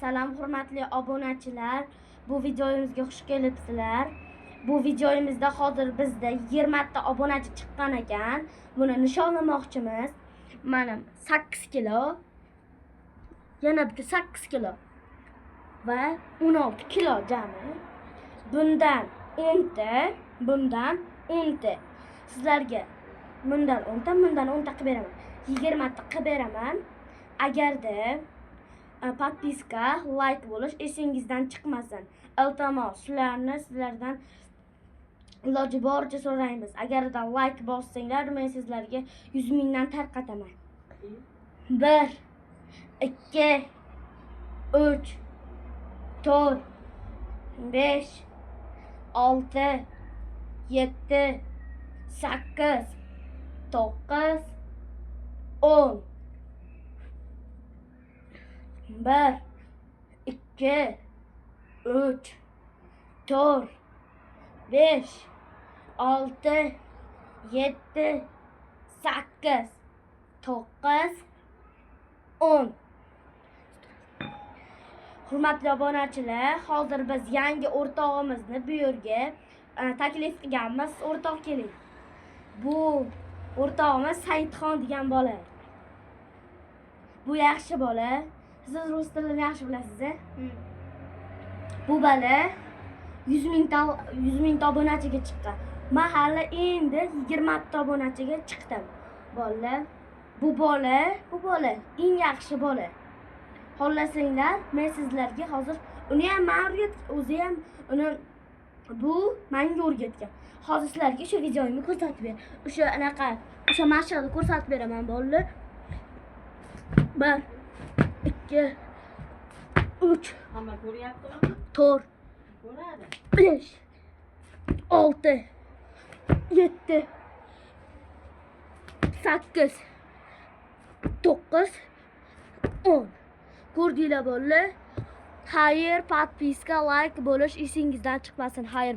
Salom hurmatli obunachilar. Bu videomizga xush kelibsizlar. Bu videomizda hozir bizda 20 ta obunachi chiqqan ekan. Buni nishonlamoqchimiz. Mana 8 kilo. Yana bitta 8 kilo. Va 16 kilo jami. Bundan 10 ta, bundan 10 ta. Sizlarga bundan 10 ta, bundan 10 ta qilib beraman. 20 ta qilib beraman. Agarda podpiska, like bo'lish esingizdan chiqmasin. Iltimos, sizlardan iloji boricha so'raymiz. Agarda like bossanglar, men sizlarga 100 mingdan tarqataman. 1 2 3 4 5 6 7 8 9 10 1 2 3 4 5 6 7 8 9 10. Hurmatli obunachilar, hozir biz yangi o'rtog'imizni bu yerga taklif qilganmiz. O'rtoq keling. Bu o'rtog'imiz Saidxon degan bola. Bu yaxshi bola. Siz rus tilini yaxshi bilasiz-a? Bu bola 100 ming obunachiga chiqqan. Men hali endi 20 ta obunachiga chiqdim. Bolalar, bu bola eng yaxshi bola. Xohlasanglar, men sizlarga hozir uni ham o'zi ham bu menga o'rgatgan. Hozir sizlarga shu videoni ko'rsatib ber. O'sha mashqni ko'rsatib beraman bolalar. 1 2 3 Hamma ko'ryaptimi? 4 Ko'radi. 5 6 7 8 9 10. Ko'rdinglar bolalar? Xayr, podpiska, like bo'lish esingizdan chiqmasin. Xayr.